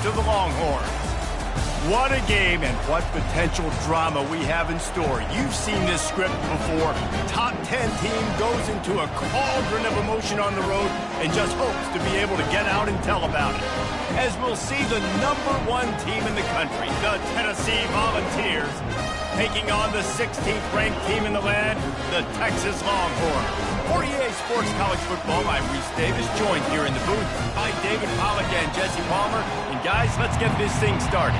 to the Longhorns. What a game and what potential drama we have in store. You've seen this script before. Top 10 team goes into a cauldron of emotion on the road and just hopes to be able to get out and tell about it. As we'll see the #1 team in the country, the Tennessee Volunteers, taking on the 16th ranked team in the land, the Texas Longhorns. For EA Sports College Football, I'm Reese Davis, joined here in the booth by David Pollack and Jesse Palmer. And guys, let's get this thing started.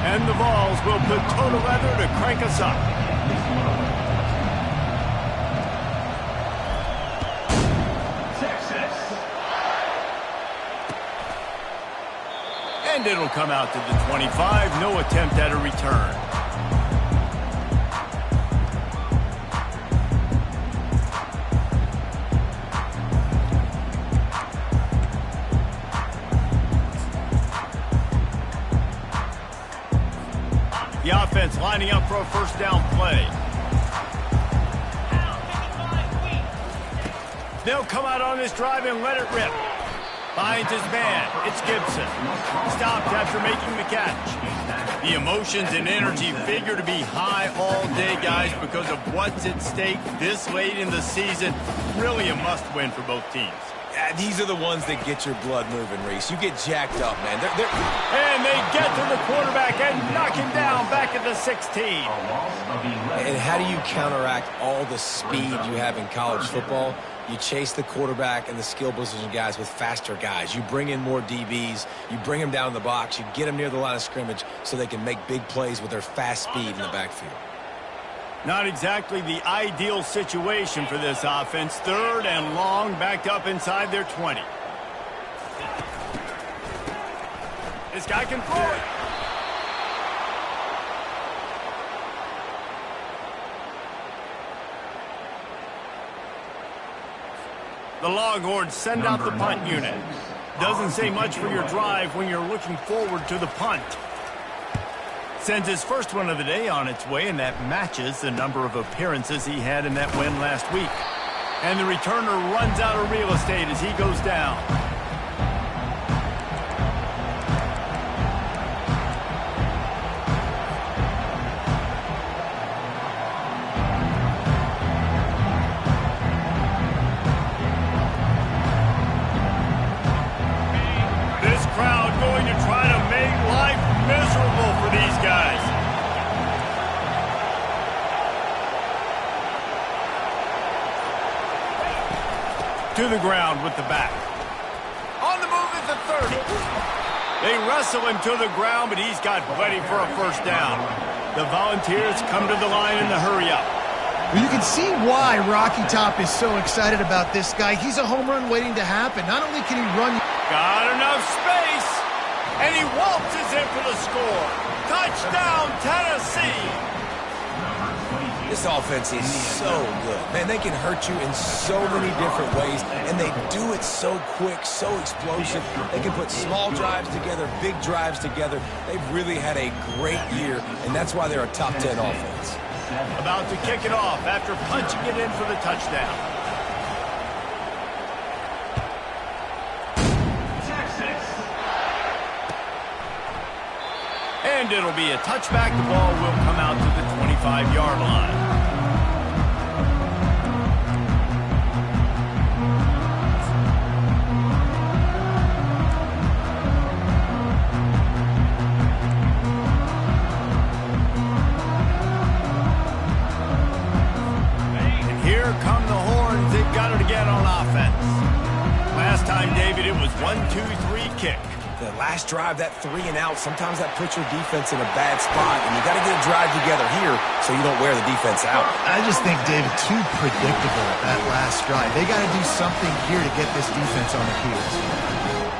And the Vols will put total leather to crank us up. And it'll come out to the 25. No attempt at a return. The offense lining up for a first down play. They'll come out on this drive and let it rip. Finds his man. It's Gibson. Stopped after making the catch. The emotions and energy figure to be high all day, guys, because of what's at stake this late in the season. Really a must-win for both teams. Yeah, these are the ones that get your blood moving, Reese. You get jacked up, man. And they get to the quarterback and knock him down back at the 16. And how do you counteract all the speed you have in college football? You chase the quarterback and the skill position guys with faster guys. You bring in more DBs. You bring them down in the box. You get them near the line of scrimmage so they can make big plays with their fast speed in the backfield. Not exactly the ideal situation for this offense. 3rd and long, backed up inside their 20. This guy can throw it. The Longhorns send out the punt unit. Doesn't say much for your drive when you're looking forward to the punt. Sends his first one of the day on its way, and that matches the number of appearances he had in that win last week. And the returner runs out of real estate as he goes down. This crowd going to try to make life miserable for these guys. To the ground with the back. On the move at the 30. They wrestle him to the ground, but he's got plenty for a first down. The Volunteers come to the line in the hurry-up. Well, you can see why Rocky Top is so excited about this guy. He's a home run waiting to happen. Not only can he run... Got enough space, and he waltzes in for the score. Touchdown, Tennessee! This offense is so good. Man, they can hurt you in so many different ways, and they do it so quick, so explosive. They can put small drives together, big drives together. They've really had a great year, and that's why they're a top 10 offense. About to kick it off after punching it in for the touchdown. And it'll be a touchback. The ball will come out to the 25-yard line. And here come the Horns. They've got it again on offense. Last time, David, it was 1-2-3 kick. The last drive, that 3 and out, sometimes that puts your defense in a bad spot, and you got to get a drive together here so you don't wear the defense out. I just think, David, too predictable that last drive. They got to do something here to get this defense on their heels.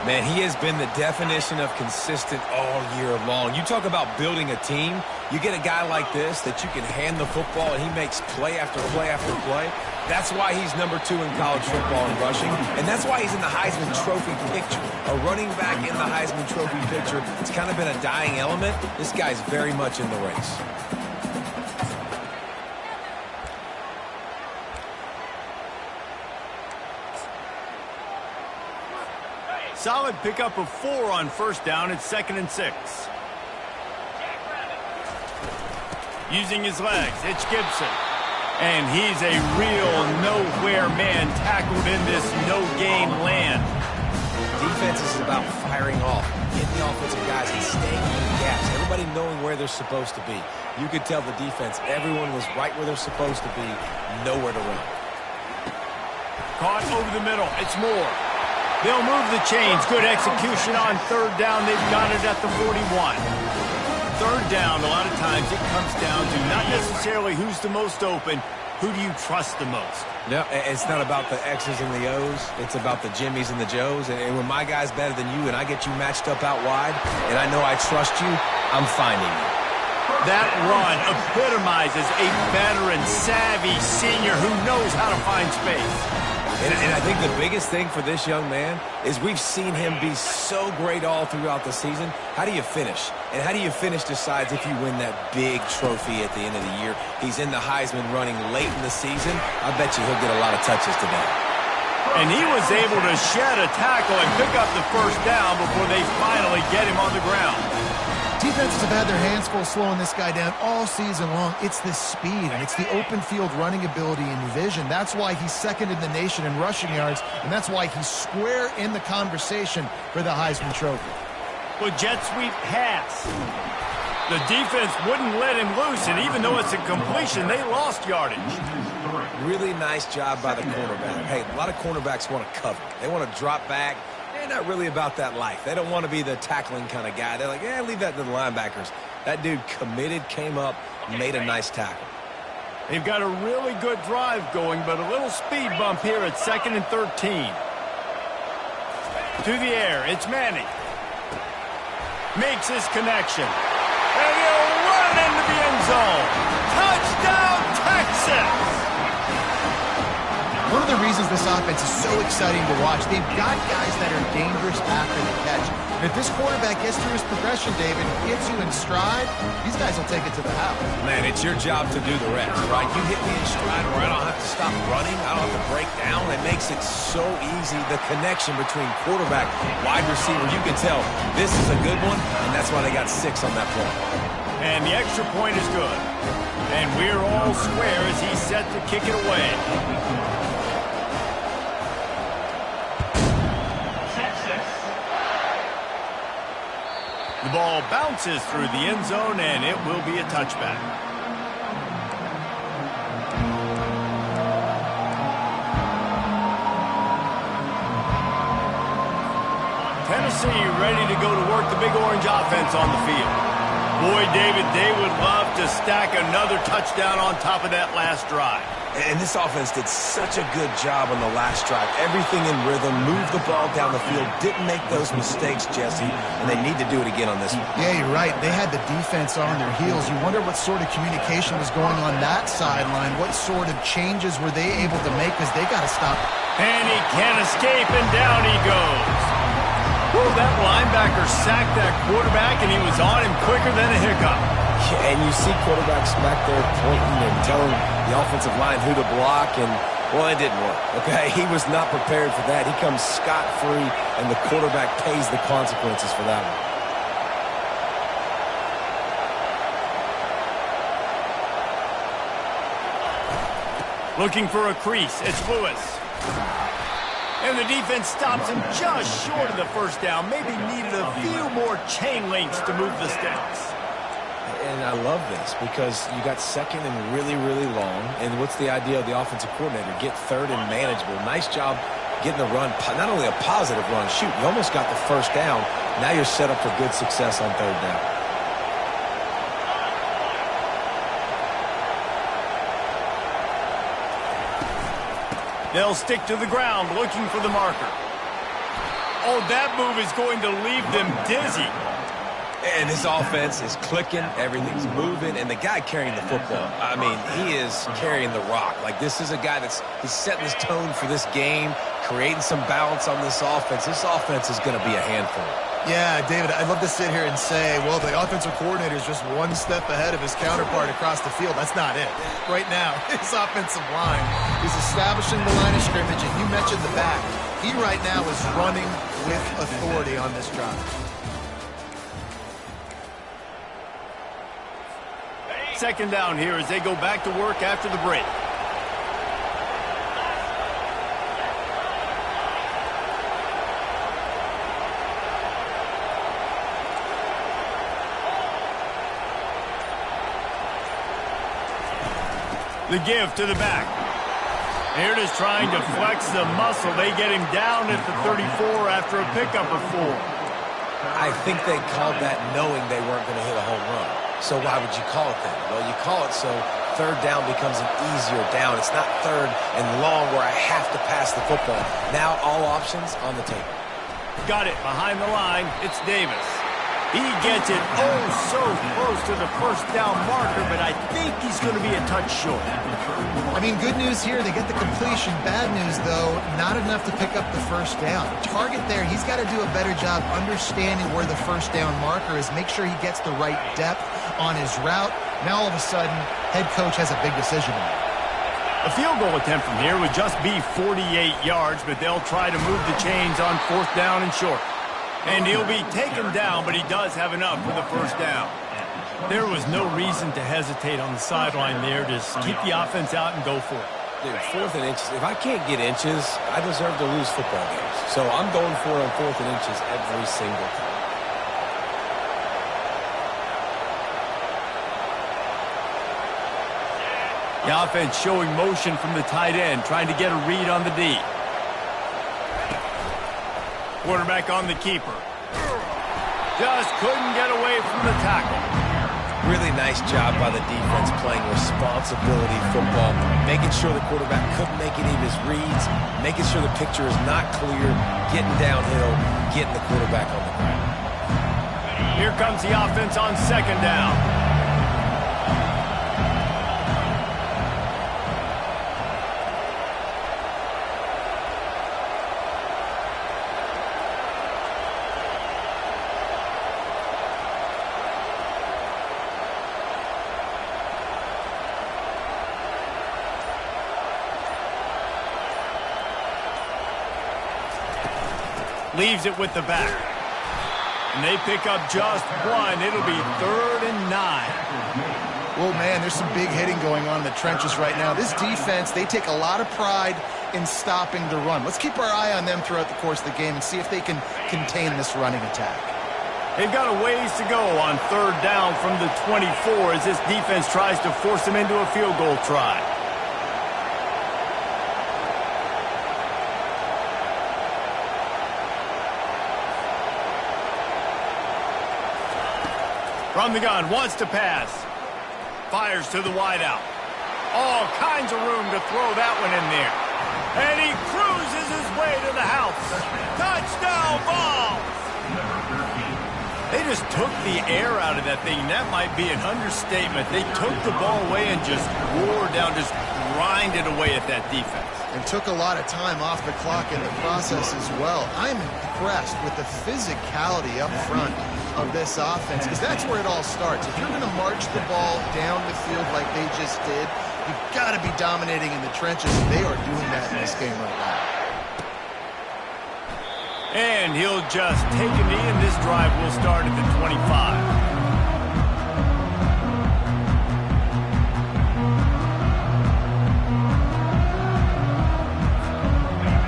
Man, he has been the definition of consistent all year long. You talk about building a team, you get a guy like this that you can hand the football and he makes play after play after play. That's why he's number 2 in college football in rushing, and that's why he's in the Heisman Trophy picture. A running back in the Heisman Trophy picture. It's kind of been a dying element. This guy's very much in the race. Solid pickup of 4 on first down. It's 2nd and 6. Using his legs, it's Gibson. And he's a real nowhere man tackled in this no-gain land. Defense is about firing off, getting the offensive guys and staying in the gaps. Everybody knowing where they're supposed to be. You could tell the defense, everyone was right where they're supposed to be, nowhere to run. Caught over the middle, it's Moore. They'll move the chains. Good execution on third down. They've got it at the 41. Third down, a lot of times it comes down to not necessarily who's the most open, who do you trust the most? No, it's not about the X's and the O's. It's about the Jimmies and the Joes. And when my guy's better than you and I get you matched up out wide and I know I trust you, I'm finding you. That run epitomizes a veteran, savvy senior who knows how to find space. And I think the biggest thing for this young man is we've seen him be so great all throughout the season. How do you finish? And how do you finish decides if you win that big trophy at the end of the year. He's in the Heisman running late in the season. I bet you he'll get a lot of touches today. And he was able to shed a tackle and pick up the first down before they finally get him on the ground. Defenses have had their hands full slowing this guy down all season long. It's the speed, and it's the open field running ability and vision. That's why he's second in the nation in rushing yards, and that's why he's square in the conversation for the Heisman Trophy. Well, jet sweep pass. The defense wouldn't let him loose, and even though it's a completion, they lost yardage. Really nice job by the cornerback. Hey, a lot of cornerbacks want to cover. They want to drop back. They're not really about that life. They don't want to be the tackling kind of guy. They're like, yeah, leave that to the linebackers. That dude committed, came up, made a nice tackle. They've got a really good drive going, but a little speed bump here at 2nd and 13. To the air, it's Manning. Makes his connection. And he'll run into the end zone. Touchdown, Texas! One of the reasons this offense is so exciting to watch, they've got guys that are dangerous after the catch. And if this quarterback gets through his progression, David, gets you in stride, these guys will take it to the house. Man, it's your job to do the rest, right? You hit me in stride where I don't have to stop running. I don't have to break down. It makes it so easy. The connection between quarterback, wide receiver, you can tell this is a good one, and that's why they got 6 on that play. And the extra point is good. And we're all square as he's set to kick it away. The ball bounces through the end zone, and it will be a touchback. Tennessee ready to go to work the Big Orange offense on the field. Boy, David, they would love to stack another touchdown on top of that last drive. And this offense did such a good job on the last drive. Everything in rhythm, moved the ball down the field, didn't make those mistakes, Jesse, and they need to do it again on this one. Yeah, you're right. They had the defense on their heels. You wonder what sort of communication was going on that sideline. What sort of changes were they able to make because they got to stop. And he can't escape, and down he goes. Woo, that linebacker sacked that quarterback, and he was on him quicker than a hiccup. And you see quarterbacks back there pointing and telling the offensive line who to block, and, well, it didn't work, okay? He was not prepared for that. He comes scot-free, and the quarterback pays the consequences for that one. Looking for a crease, it's Lewis. And the defense stops him just short of the first down. Maybe needed a few more chain links to move the sticks. And I love this because you got second and really, really long. And what's the idea of the offensive coordinator? Get third and manageable. Nice job getting the run, not only a positive run, shoot, you almost got the first down. Now you're set up for good success on third down. They'll stick to the ground looking for the marker. Oh, that move is going to leave them dizzy. And this offense is clicking, everything's moving, and the guy carrying the football, I mean, he is carrying the rock. Like, this is a guy he's setting his tone for this game, creating some balance on this offense. This offense is going to be a handful. Yeah, David, I'd love to sit here and say, well, the offensive coordinator is just one step ahead of his counterpart across the field. That's not it. Right now, his offensive line is establishing the line of scrimmage, and you mentioned the back. He right now is running with authority on this drive. Second down here as they go back to work after the break. The give to the back. Here it is trying to flex the muscle. They get him down at the 34 after a pickup of 4. I think they called that knowing they weren't going to hit a home run. So why would you call it that? Well, you call it so third down becomes an easier down. It's not third and long where I have to pass the football. Now all options on the table. Got it behind the line. It's Davis. He gets it oh so close to the first down marker, but I think he's going to be a touch short. I mean, good news here. They get the completion. Bad news, though, not enough to pick up the first down. Target there, he's got to do a better job understanding where the first down marker is. Make sure he gets the right depth on his route. Now, all of a sudden, head coach has a big decision to make. A field goal attempt from here would just be 48 yards, but they'll try to move the chains on fourth down and short. And he'll be taken down, but he does have enough for the first down. There was no reason to hesitate on the sideline there. Just keep the offense out and go for it. Dude, 4th and inches. If I can't get inches, I deserve to lose football games. So I'm going for it on 4th and inches every single time. The offense showing motion from the tight end, trying to get a read on the D. Quarterback on the keeper. Just couldn't get away from the tackle. Really nice job by the defense playing responsibility football, making sure the quarterback couldn't make any of his reads, making sure the picture is not clear, getting downhill, getting the quarterback on the ground. Here comes the offense on second down. Leaves it with the back. And they pick up just one. It'll be 3rd and 9. Well, man, there's some big hitting going on in the trenches right now. This defense, they take a lot of pride in stopping the run. Let's keep our eye on them throughout the course of the game and see if they can contain this running attack. They've got a ways to go on 3rd down from the 24 as this defense tries to force them into a field goal try. From the gun, wants to pass. Fires to the wideout. All kinds of room to throw that one in there. And he cruises his way to the house. Touchdown ball! They just took the air out of that thing. That might be an understatement. They took the ball away and just wore down, just grinded away at that defense. And took a lot of time off the clock in the process as well. I'm impressed with the physicality up front of this offense, because that's where it all starts. If you're going to march the ball down the field like they just did, you've got to be dominating in the trenches. They are doing that in this game right now. And he'll just take a knee, and this drive will start at the 25.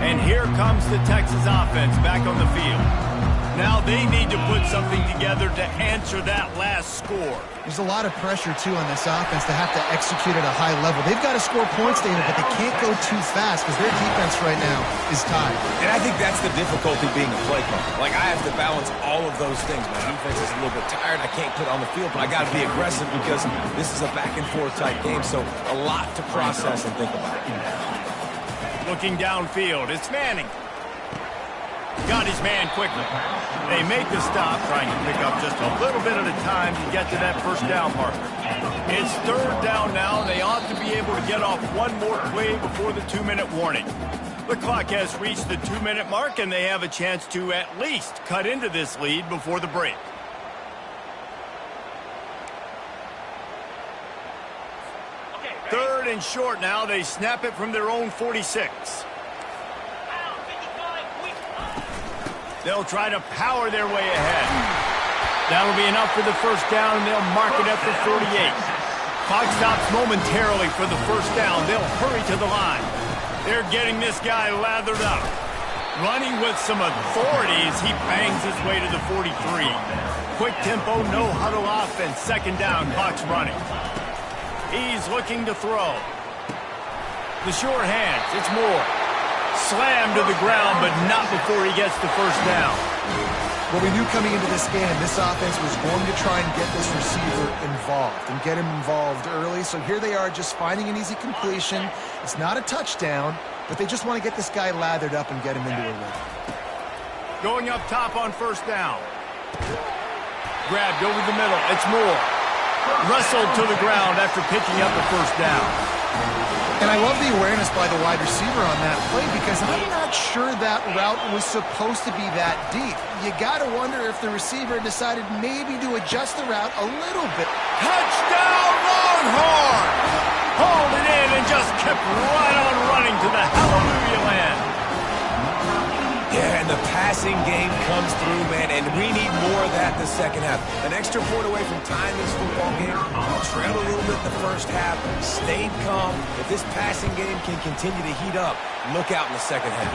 And here comes the Texas offense back on the field. Now they need to put something together to answer that last score. There's a lot of pressure, too, on this offense to have to execute at a high level. They've got to score points, David, but they can't go too fast because their defense right now is tied. And I think that's the difficulty being a play caller. Like, I have to balance all of those things. My defense is a little bit tired. I can't put on the field, but I got to be aggressive because this is a back-and-forth type game, so a lot to process and think about. Looking downfield, it's Manning. Got his man quickly. They make the stop, trying to pick up just a little bit at a time to get to that first down marker. It's 3rd down now, and they ought to be able to get off one more play before the 2-minute warning. The clock has reached the 2-minute mark, and they have a chance to at least cut into this lead before the break. Third and short now. They snap it from their own 46. They'll try to power their way ahead. That'll be enough for the first down, and they'll mark it at the 48. Clock stops momentarily for the first down. They'll hurry to the line. They're getting this guy lathered up. Running with some authority as he bangs his way to the 43. Quick tempo, no huddle offense. Second down, clock's running. He's looking to throw. The short hands, it's Moore. Slammed to the ground, but not before he gets the first down. Well, we knew coming into this game, this offense was going to try and get this receiver involved and get him involved early. So here they are just finding an easy completion. It's not a touchdown, but they just want to get this guy lathered up and get him into a rhythm. Going up top on first down. Grabbed over the middle. It's Moore. Wrestled to the ground after picking up the first down. And I love the awareness by the wide receiver on that play because I'm not sure that route was supposed to be that deep. You got to wonder if the receiver decided maybe to adjust the route a little bit. Touchdown, Longhorn! Hauled it in and just kept right on running to the hallelujah land. Yeah, and the passing game comes through, man, and we need more of that in the second half. An extra point away from tying this football game. Trailed a little bit in the first half, stayed calm. If this passing game can continue to heat up, look out in the second half.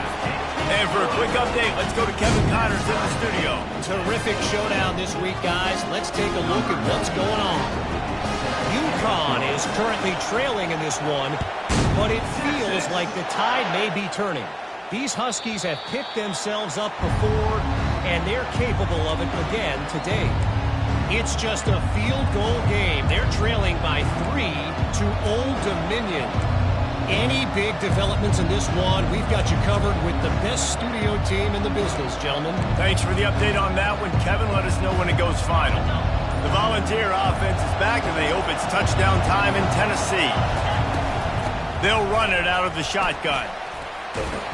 And for a quick update, let's go to Kevin Connors in the studio. Terrific showdown this week, guys. Let's take a look at what's going on. UConn is currently trailing in this one, but it feels like the tide may be turning. These Huskies have picked themselves up before, and they're capable of it again today. It's just a field goal game. They're trailing by 3 to Old Dominion. Any big developments in this one, we've got you covered with the best studio team in the business, gentlemen. Thanks for the update on that one, Kevin. Let us know when it goes final. The Volunteer offense is back, and they hope it's touchdown time in Tennessee. They'll run it out of the shotgun.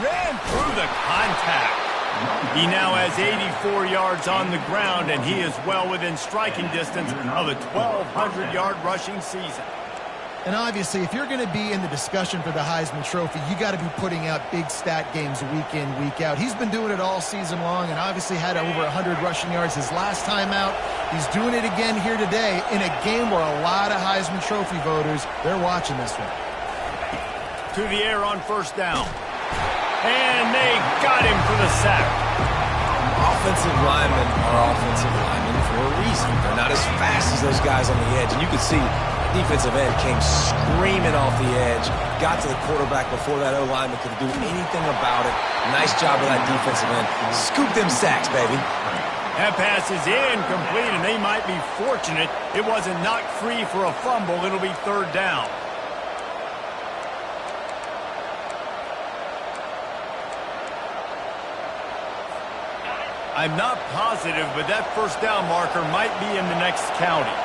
Ran through the contact. He now has 84 yards on the ground, and he is well within striking distance of a 1,200-yard rushing season. And obviously, if you're going to be in the discussion for the Heisman Trophy, you got to be putting out big stat games week in, week out. He's been doing it all season long and obviously had over 100 rushing yards his last time out. He's doing it again here today in a game where a lot of Heisman Trophy voters, they're watching this one. To the air on first down. And they got him for the sack. Offensive linemen are offensive linemen for a reason. They're not as fast as those guys on the edge. And you could see the defensive end came screaming off the edge, got to the quarterback before that O-lineman could do anything about it. Nice job of that defensive end. Scoop them sacks, baby. That pass is incomplete, and they might be fortunate it wasn't knocked free for a fumble. It'll be third down. I'm not positive, but that first down marker might be in the next county.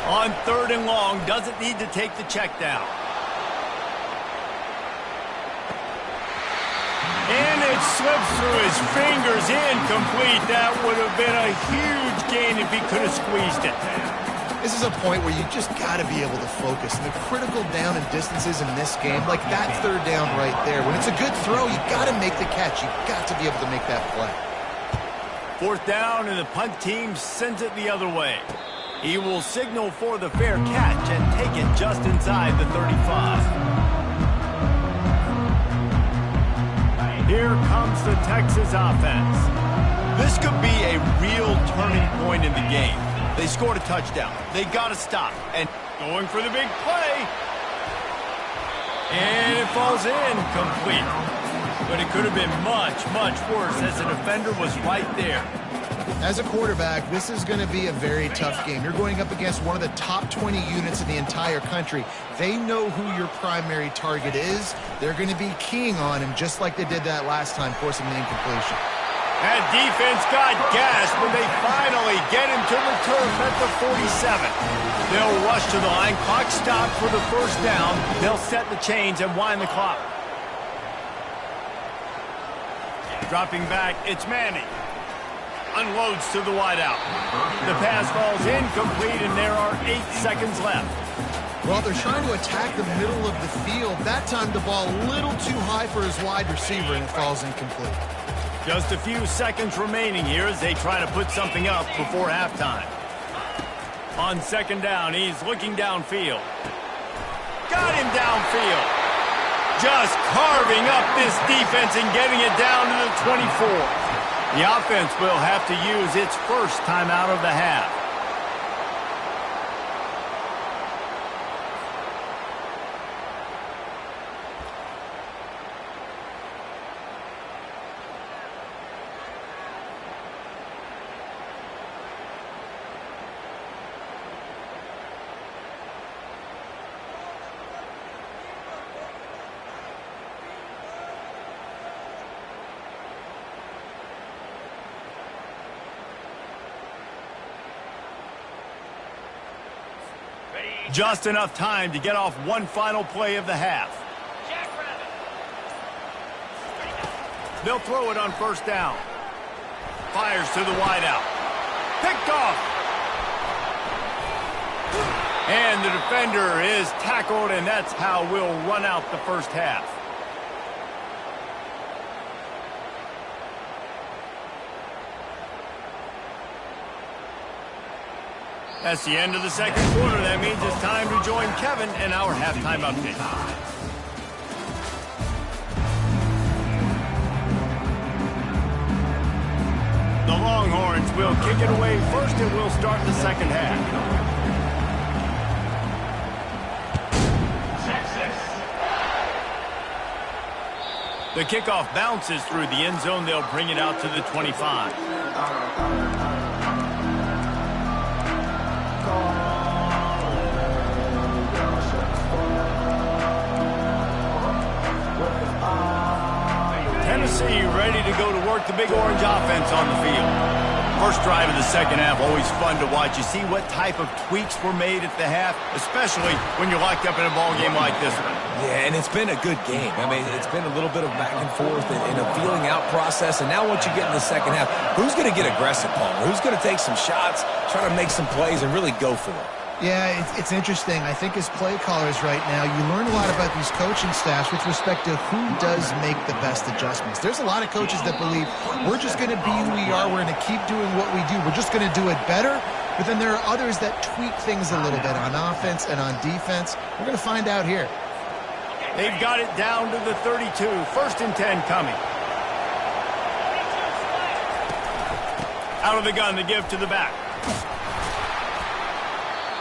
On third and long, doesn't need to take the check down. And it slips through his fingers, incomplete. That would have been a huge gain if he could have squeezed it. This is a point where you just got to be able to focus. And the critical down and distances in this game, like that third down right there, when it's a good throw, you got to make the catch. You got to be able to make that play. Fourth down, and the punt team sends it the other way. He will signal for the fair catch and take it just inside the 35. Here comes the Texas offense. This could be a real turning point in the game. They scored a touchdown. They got to stop. And going for the big play. And it falls in complete. But it could have been much, much worse as the defender was right there. As a quarterback, this is going to be a very tough game. You're going up against one of the top 20 units in the entire country. They know who your primary target is. They're going to be keying on him just like they did that last time, forcing the incompletion. That defense got gassed when they finally get him to the turf at the 47. They'll rush to the line. Clock stopped for the first down. They'll set the chains and wind the clock. Dropping back, it's Manning. Unloads to the wideout. The pass falls incomplete, and there are 8 seconds left. Well, they're trying to attack the middle of the field. That time the ball a little too high for his wide receiver, and it falls incomplete. Just a few seconds remaining here as they try to put something up before halftime. On second down, he's looking downfield. Got him downfield. Just carving up this defense and getting it down to the 24. The offense will have to use its first timeout of the half. Just enough time to get off one final play of the half. They'll throw it on first down. Fires to the wideout. Picked off. And the defender is tackled, and that's how we'll run out the first half. That's the end of the second quarter. That means it's time to join Kevin in our halftime update. The Longhorns will kick it away first, and we'll start the second half. The kickoff bounces through the end zone. They'll bring it out to the 25. Tennessee ready to go to work the Big Orange offense on the field. First drive of the second half, always fun to watch. You see what type of tweaks were made at the half, especially when you're locked up in a ball game like this one. Yeah, and it's been a good game. I mean, it's been a little bit of back and forth and a feeling out process. And now once you get in the second half, who's going to get aggressive, Palmer? Who's going to take some shots, try to make some plays, and really go for it? Yeah, it's interesting. I think as play callers right now, you learn a lot about these coaching staffs with respect to who does make the best adjustments. There's a lot of coaches that believe we're just going to be who we are. We're going to keep doing what we do. We're just going to do it better. But then there are others that tweak things a little bit on offense and on defense. We're going to find out here. They've got it down to the 32. First and 10 coming. Out of the gun to give to the back.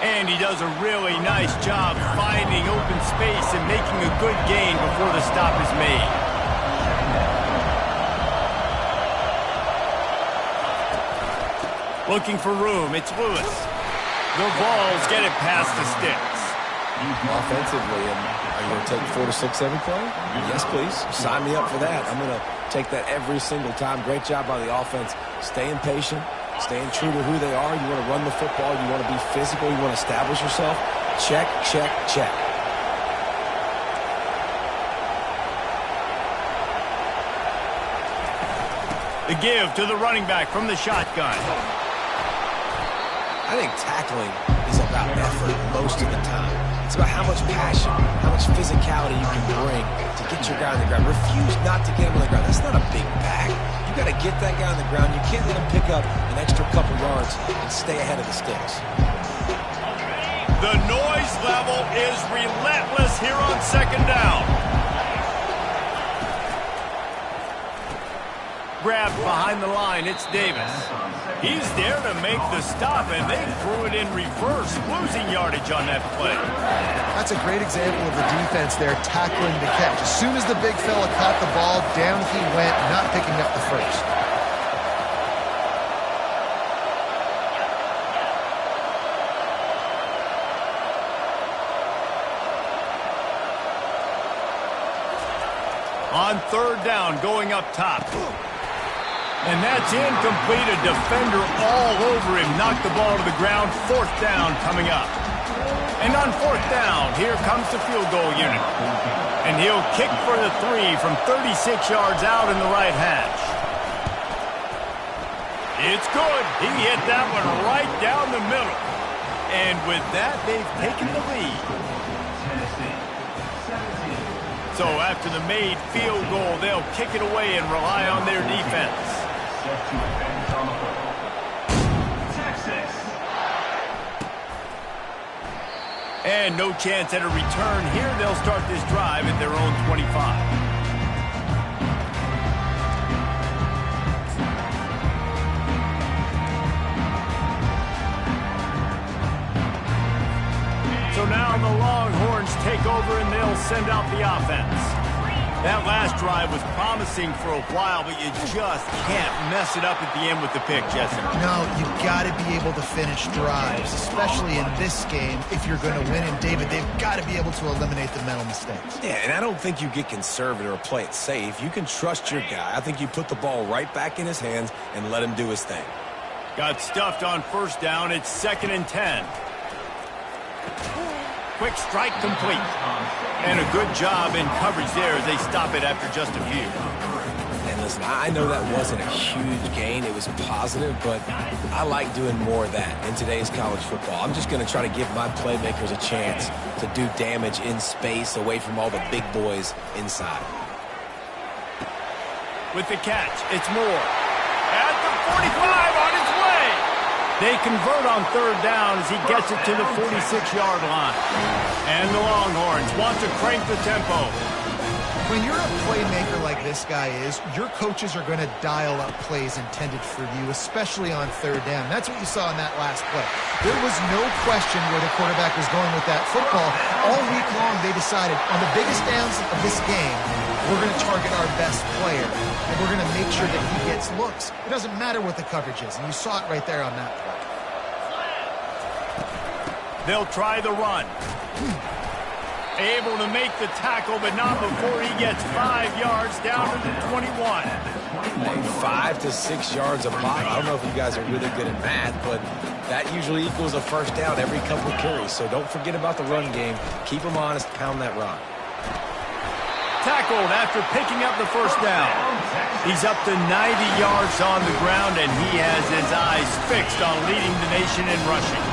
And he does a really nice job finding open space and making a good gain before the stop is made. Looking for room, it's Lewis. The balls get it past the sticks. Offensively, are you going to take 4 to 6 every play? Yes, please. Sign me up for that. I'm going to take that every single time. Great job by the offense. Staying patient. Staying true to who they are. You want to run the football. You want to be physical. You want to establish yourself. Check, check, check. The give to the running back from the shotgun. I think tackling is about effort most of the time. It's about how much passion, how much physicality you can bring to get your guy on the ground. Refuse not to get him on the ground. That's not a big pack. You got to get that guy on the ground. You can't let him pick up an extra couple yards and stay ahead of the sticks. The noise level is relentless here on second down. Grabbed behind the line, it's Davis. He's there to make the stop, and they threw it in reverse, losing yardage on that play. That's a great example of the defense there tackling the catch. As soon as the big fella caught the ball, down he went, not picking up the first. On third down, going up top. And that's incomplete. A defender all over him. Knocked the ball to the ground. Fourth down coming up. And on fourth down, here comes the field goal unit. And he'll kick for the 3 from 36 yards out in the right hash. It's good. He hit that one right down the middle. And with that, they've taken the lead. So after the made field goal, they'll kick it away and rely on their defense. And no chance at a return here. They'll start this drive at their own 25. So now the Longhorns take over and they'll send out the offense. That last drive was promising for a while, but you just can't mess it up at the end with the pick, Jesse. No, you've got to be able to finish drives, especially in this game if you're going to win. And, David, they've got to be able to eliminate the mental mistakes. Yeah, and I don't think you get conservative or play it safe. You can trust your guy. I think you put the ball right back in his hands and let him do his thing. Got stuffed on first down. It's 2nd and 10. Quick strike complete. And a good job in coverage there as they stop it after just a few. And listen, I know that wasn't a huge gain. It was positive, but I like doing more of that in today's college football. I'm just going to try to give my playmakers a chance to do damage in space away from all the big boys inside. With the catch, it's Moore. At the 45 on his way. They convert on 3rd down as he gets it to the 46-yard line. And the Longhorns want to crank the tempo. When you're a playmaker like this guy is, your coaches are going to dial up plays intended for you, especially on 3rd down. That's what you saw in that last play. There was no question where the quarterback was going with that football. All week long, they decided on the biggest downs of this game, we're going to target our best player, and we're going to make sure that he gets looks. It doesn't matter what the coverage is, and you saw it right there on that play. They'll try the run. Able to make the tackle, but not before he gets 5 yards down to the 21. Hey, 5 to 6 yards a pop. I don't know if you guys are really good at math, but that usually equals a first down every couple of carries. So don't forget about the run game. Keep them honest, pound that rock. Tackled after picking up the first down. He's up to 90 yards on the ground, and he has his eyes fixed on leading the nation in rushing.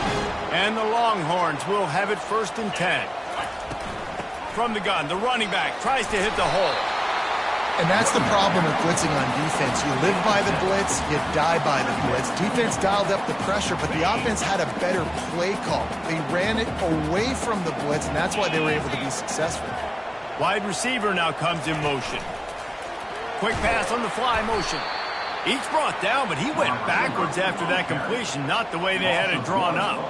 And the Longhorns will have it 1st and 10. From the gun, the running back tries to hit the hole. And that's the problem with blitzing on defense. You live by the blitz, you die by the blitz. Defense dialed up the pressure, but the offense had a better play call. They ran it away from the blitz, and that's why they were able to be successful. Wide receiver now comes in motion. Quick pass on the fly motion. Each brought down, but he went backwards after that completion, not the way they had it drawn up.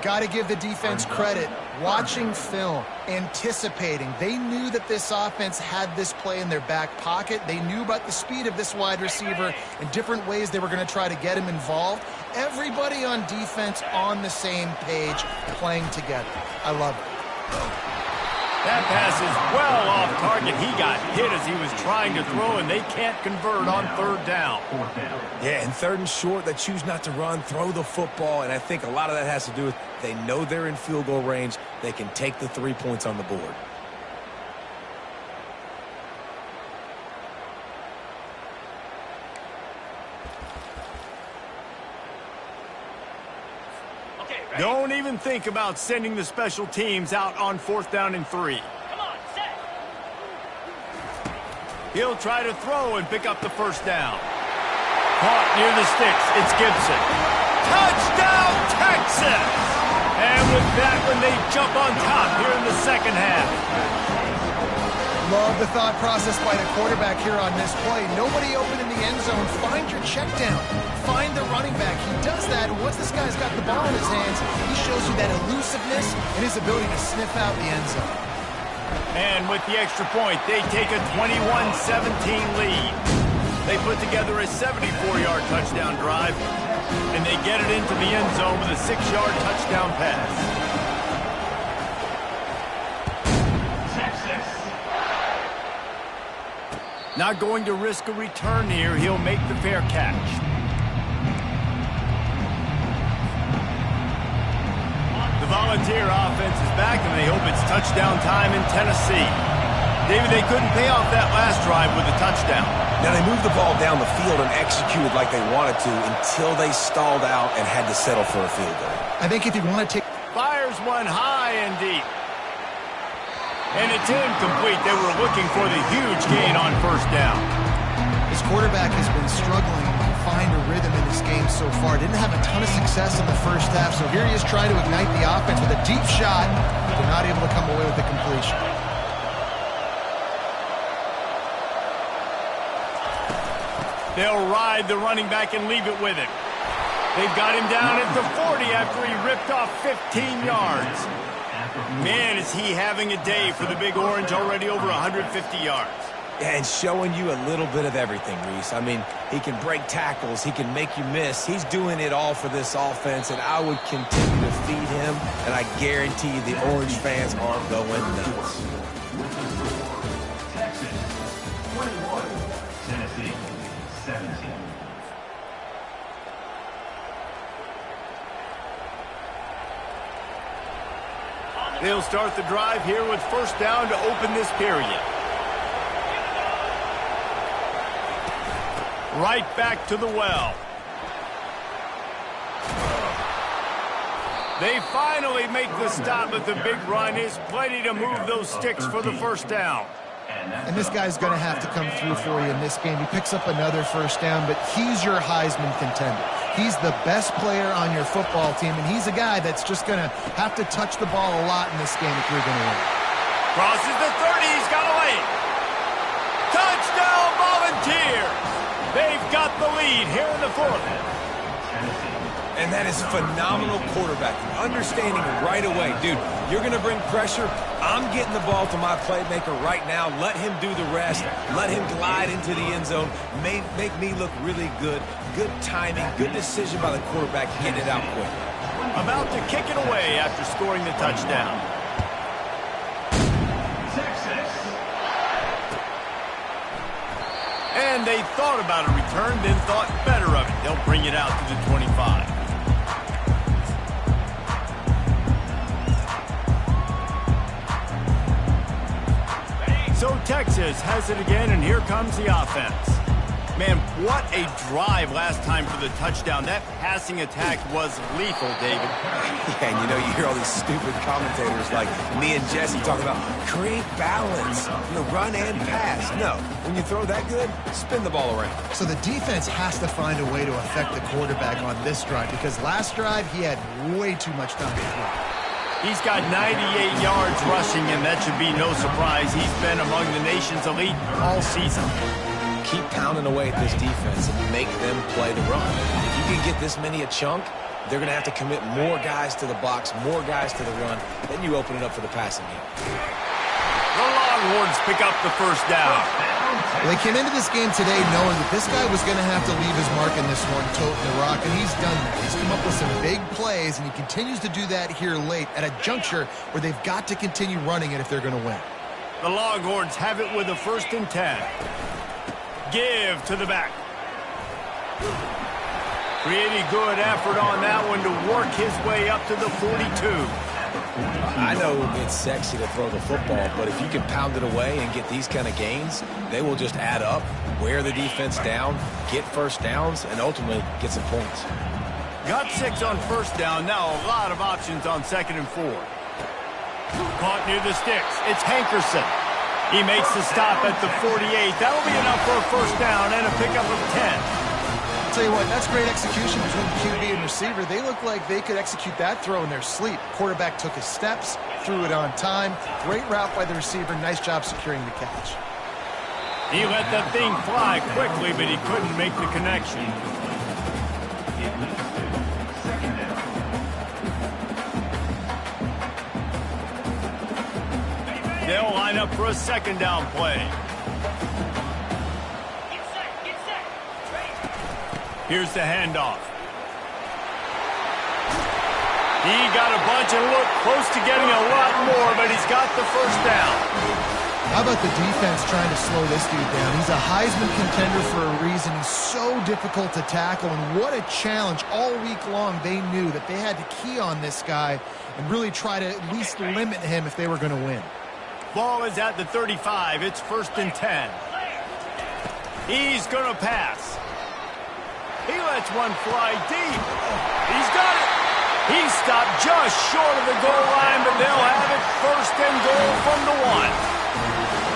Got to give the defense credit. Watching film, anticipating. They knew that this offense had this play in their back pocket. They knew about the speed of this wide receiver and different ways they were going to try to get him involved. Everybody on defense on the same page, playing together. I love it. That pass is well off target. He got hit as he was trying to throw, and they can't convert on 3rd down. Yeah, and 3rd and short, they choose not to run, throw the football, and I think a lot of that has to do with they know they're in field goal range. They can take the 3 points on the board. Don't even think about sending the special teams out on 4th down and 3. Come on, set. He'll try to throw and pick up the 1st down. Caught near the sticks. It's Gibson. Touchdown, Texas! And with that one, they jump on top here in the 2nd half. Love the thought process by the quarterback here on this play. Nobody open in the end zone. Find your check down. Find the running back. He does that, and once this guy's got the ball in his hands, he shows you that elusiveness and his ability to sniff out the end zone. And with the extra point, they take a 21-17 lead. They put together a 74-yard touchdown drive, and they get it into the end zone with a 6-yard touchdown pass. Not going to risk a return here. He'll make the fair catch. The Volunteer offense is back, and they hope it's touchdown time in Tennessee. David, they couldn't pay off that last drive with a touchdown. Now, they moved the ball down the field and executed like they wanted to until they stalled out and had to settle for a field goal. I think if you want to take... Fires one high and deep. And it's incomplete. They were looking for the huge gain on first down. His quarterback has been struggling to find a rhythm in this game so far. Didn't have a ton of success in the first half, so here he is trying to ignite the offense with a deep shot, but not able to come away with the completion. They'll ride the running back and leave it with him. They've got him down at the 40 after he ripped off 15 yards. Man, is he having a day for the Big Orange, already over 150 yards. And showing you a little bit of everything, Reese. I mean, he can break tackles. He can make you miss. He's doing it all for this offense, and I would continue to feed him, and I guarantee you the Orange fans are going nuts. Texas, 21. Tennessee, 17. They'll start the drive here with first down to open this period. Right back to the well. They finally make the stop, but the big run is plenty to move those sticks for the first down. And this guy's going to have to come through for you in this game. He picks up another first down, but he's your Heisman contender. He's the best player on your football team, and he's a guy that's just going to have to touch the ball a lot in this game if you're going to win. Crosses the 30, he's got a lane. Touchdown, Volunteers! They've got the lead here in the fourth. And that is phenomenal quarterbacking. Understanding right away, dude, you're going to bring pressure. I'm getting the ball to my playmaker right now. Let him do the rest. Let him glide into the end zone. Make me look really good. Good timing, good decision by the quarterback, getting it out quick. About to kick it away after scoring the touchdown. Texas. And they thought about a return, then thought better of it. They'll bring it out to the 25. So Texas has it again, and here comes the offense. Man, what a drive last time for the touchdown. That passing attack was lethal, David. Yeah, and you know, you hear all these stupid commentators like me and Jesse talking about create balance, run and pass. No, when you throw that good, spin the ball around. So the defense has to find a way to affect the quarterback on this drive, because last drive he had way too much time to throw. He's got 98 yards rushing, and that should be no surprise. He's been among the nation's elite all season. Keep pounding away at this defense and make them play the run. If you can get this many a chunk, they're going to have to commit more guys to the box, more guys to the run. Then you open it up for the passing game. The Longhorns pick up the first down. They came into this game today knowing that this guy was going to have to leave his mark in this one, toting the rock, and he's done that. He's come up with some big plays, and he continues to do that here late at a juncture where they've got to continue running it if they're going to win. The Longhorns have it with a 1st and 10. Give to the back. Pretty good effort on that one to work his way up to the 42. I know it's sexy to throw the football, but if you can pound it away and get these kind of gains, they will just add up, wear the defense down, get first downs, and ultimately get some points. Got 6 on first down. Now a lot of options on 2nd and 4. Caught near the sticks. It's Hankerson. He makes the stop at the 48. That'll be enough for a first down and a pickup of 10. I'll tell you what, that's great execution between QB and receiver. They look like they could execute that throw in their sleep. Quarterback took his steps, threw it on time. Great route by the receiver. Nice job securing the catch. He let that thing fly quickly, but he couldn't make the connection. They'll line up for a 2nd down play. Here's the handoff. He got a bunch and looked close to getting a lot more, but he's got the first down. How about the defense trying to slow this dude down? He's a Heisman contender for a reason. He's so difficult to tackle, and what a challenge. All week long, they knew that they had to key on this guy and really try to at least limit him if they were going to win. Ball is at the 35. It's 1st and 10. He's going to pass. He lets one fly deep. He's got it. He's stopped just short of the goal line, but they'll have it first and goal from the 1.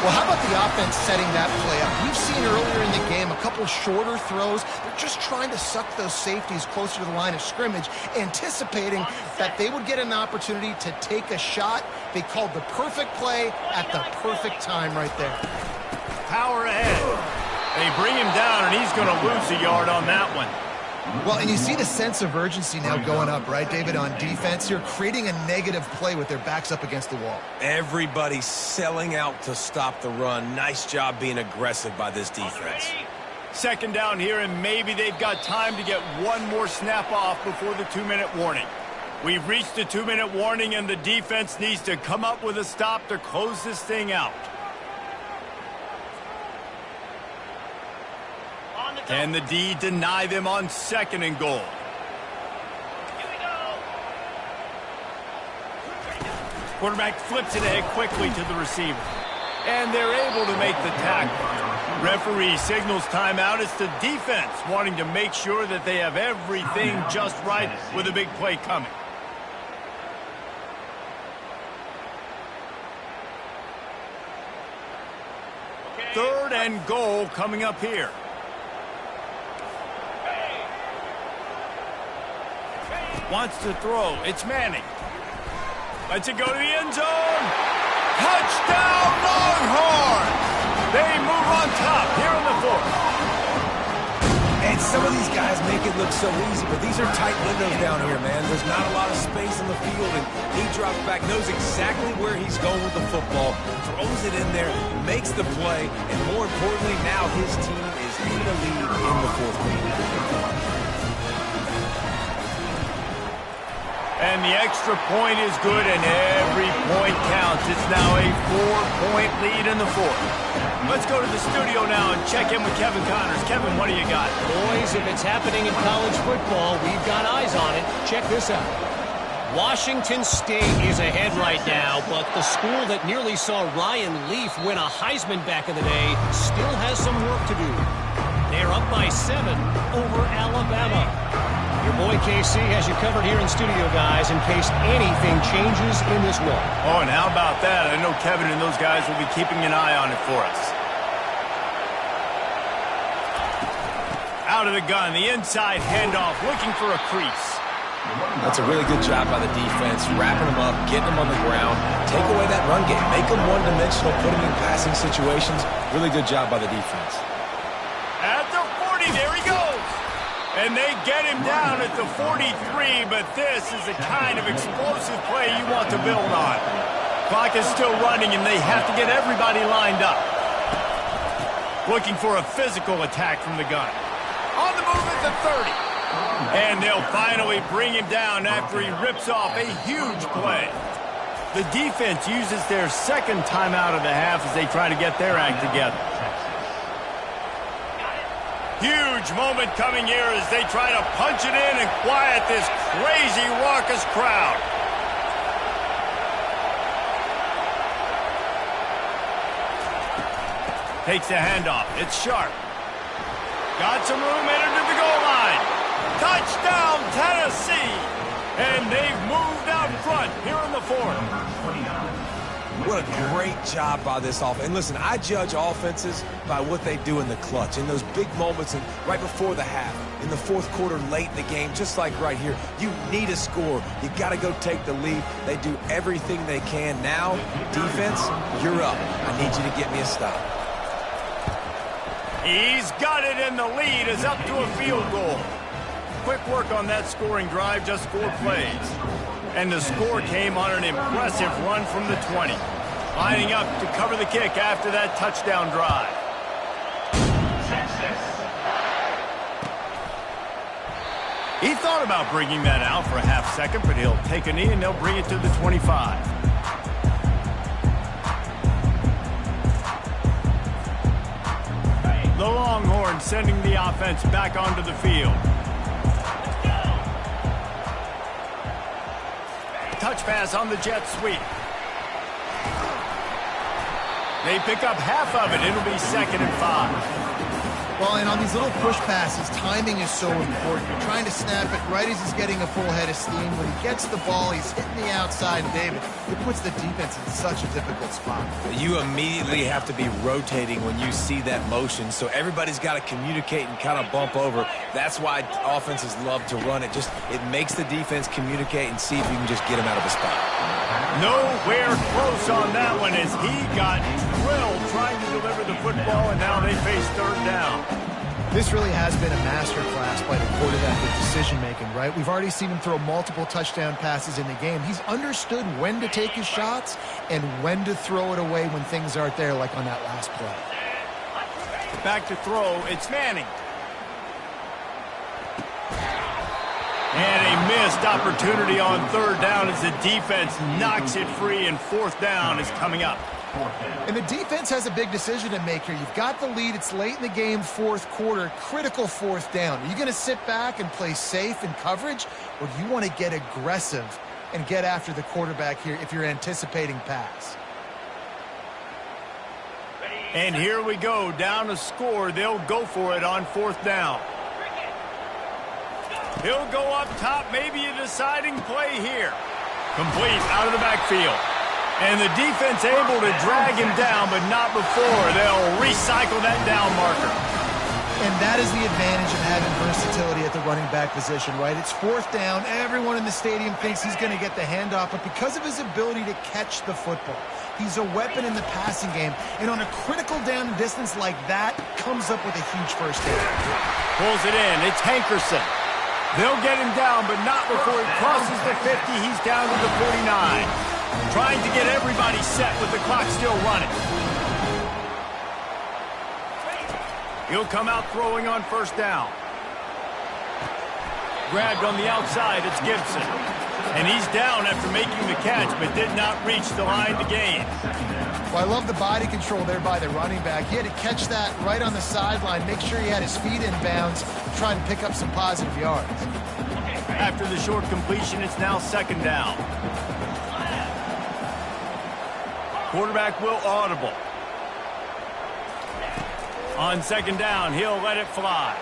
Well, how about the offense setting that play up? We've seen earlier in the game a couple shorter throws. They're just trying to suck those safeties closer to the line of scrimmage, anticipating that they would get an opportunity to take a shot. They called the perfect play at the perfect time right there. Power ahead. They bring him down, and he's going to lose a yard on that one. Well, and you see the sense of urgency now going up, right, David, on defense. You're creating a negative play with their backs up against the wall. Everybody's selling out to stop the run. Nice job being aggressive by this defense. Second down here, and maybe they've got time to get one more snap off before the 2-minute warning. We've reached the 2-minute warning, and the defense needs to come up with a stop to close this thing out. Can the D deny them on 2nd and goal? Quarterback flips it ahead quickly to the receiver. And they're able to make the tackle. Referee signals timeout. It's the defense wanting to make sure that they have everything just right with a big play coming. Third and goal coming up here. Wants to throw. It's Manning. Lets it go to the end zone. Touchdown, Longhorns! They move on top here in the 4th. And some of these guys make it look so easy, but these are tight windows down here, man. There's not a lot of space on the field, and he drops back, knows exactly where he's going with the football, throws it in there, makes the play, and more importantly, now his team is in the lead in the 4th quarter. And the extra point is good, and every point counts. It's now a 4-point lead in the 4th. Let's go to the studio now and check in with Kevin Connors. Kevin, what do you got? Boys, if it's happening in college football, we've got eyes on it. Check this out. Washington State is ahead right now, but the school that nearly saw Ryan Leaf win a Heisman back in the day still has some work to do. They're up by 7 over Alabama. Your boy KC has you covered here in studio, guys, in case anything changes in this one. Oh, and how about that? I know Kevin and those guys will be keeping an eye on it for us. Out of the gun, the inside handoff, looking for a crease. That's a really good job by the defense, wrapping them up, getting them on the ground, take away that run game, make them one-dimensional, put them in passing situations. Really good job by the defense. At the 40, there he goes. And they get him down at the 43, but this is the kind of explosive play you want to build on. Clock is still running, and they have to get everybody lined up. Looking for a physical attack from the gun. On the move at the 30. And they'll finally bring him down after he rips off a huge play. The defense uses their 2nd timeout of the half as they try to get their act together. Huge moment coming here as they try to punch it in and quiet this crazy, raucous crowd. Takes the handoff. It's Sharp. Got some room headed to the goal line. Touchdown, Tennessee! And they've moved out front here in the 4th. What a great job by this offense. And listen, I judge offenses by what they do in the clutch, in those big moments and right before the half, in the 4th quarter, late in the game, just like right here. You need a score. You got to go take the lead. They do everything they can. Now, defense, you're up. I need you to get me a stop. He's got it, and the lead is up to a field goal. Quick work on that scoring drive, just 4 plays. And the score came on an impressive run from the 20. Lining up to cover the kick after that touchdown drive. He thought about bringing that out for a half second, but he'll take a knee and they'll bring it to the 25. The Longhorns sending the offense back onto the field. Touch pass on the jet sweep. They pick up half of it. It'll be 2nd and 5. Well, and on these little push passes, timing is so important. You're trying to snap it right as he's getting a full head of steam. When he gets the ball, he's hitting the outside, and David, it puts the defense in such a difficult spot. You immediately have to be rotating when you see that motion, so everybody's got to communicate and kind of bump over. That's why offenses love to run it. It makes the defense communicate and see if you can just get him out of a spot. Nowhere close on that one as he got drilled trying to deliver the football, and now they face third down. This really has been a masterclass by the quarterback with decision-making, right? We've already seen him throw multiple touchdown passes in the game. He's understood when to take his shots and when to throw it away when things aren't there, like on that last play. Back to throw, it's Manning. And a missed opportunity on third down as the defense knocks it free, and fourth down is coming up. And the defense has a big decision to make here. You've got the lead. It's late in the game, fourth quarter, critical fourth down. Are you going to sit back and play safe in coverage, or do you want to get aggressive and get after the quarterback here if you're anticipating pass? And here we go, down a score. They'll go for it on fourth down. He'll go up top, maybe a deciding play here. Complete out of the backfield. And the defense able to drag him down, but not before. They'll recycle that down marker. And that is the advantage of having versatility at the running back position, right? It's fourth down. Everyone in the stadium thinks he's going to get the handoff, but because of his ability to catch the football, he's a weapon in the passing game. And on a critical down and distance like that, comes up with a huge first down. Pulls it in. It's Hankerson. They'll get him down, but not before he crosses the 50. He's down to the 49. Trying to get everybody set with the clock still running. He'll come out throwing on first down. Grabbed on the outside, it's Gibson. And he's down after making the catch, but did not reach the line to gain. Well, I love the body control there by the running back. He had to catch that right on the sideline, make sure he had his feet in bounds, trying to pick up some positive yards. After the short completion, it's now second down. Quarterback will audible. On second down, he'll let it fly.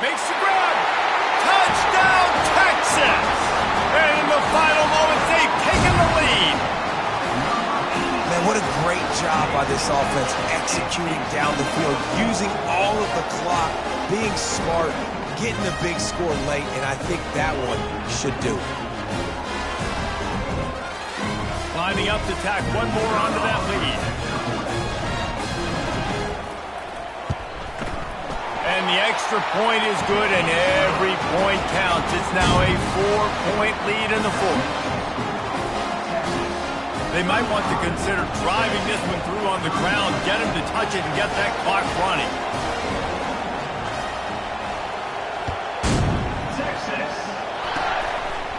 Makes the grab. Touchdown, Texas! And in the final moments, they've taken the lead. Man, what a great job by this offense executing down the field, using all of the clock, being smart, getting the big score late, and I think that one should do it. Lining up to tack one more onto that lead. And the extra point is good, and every point counts. It's now a 4-point lead in the fourth. They might want to consider driving this one through on the ground, get him to touch it, and get that clock running.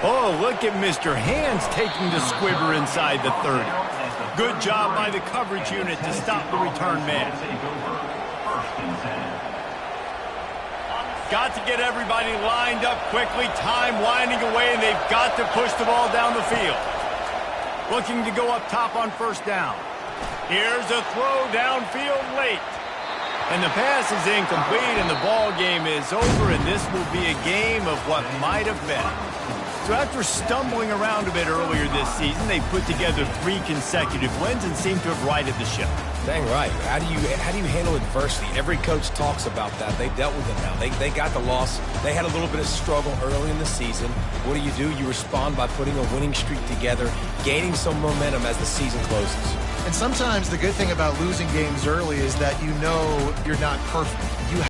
Oh, look at Mr. Hands taking the squibber inside the 30. Good job by the coverage unit to stop the return man. Got to get everybody lined up quickly. Time winding away, and they've got to push the ball down the field. Looking to go up top on first down. Here's a throw downfield late. And the pass is incomplete, and the ball game is over, and this will be a game of what might have been. So after stumbling around a bit earlier this season, they put together 3 consecutive wins and seem to have righted the ship. Dang right. How do you handle adversity? Every coach talks about that. They dealt with it now. They got the loss. They had a little bit of struggle early in the season. What do? You respond by putting a winning streak together, gaining some momentum as the season closes. And sometimes the good thing about losing games early is that you know you're not perfect. You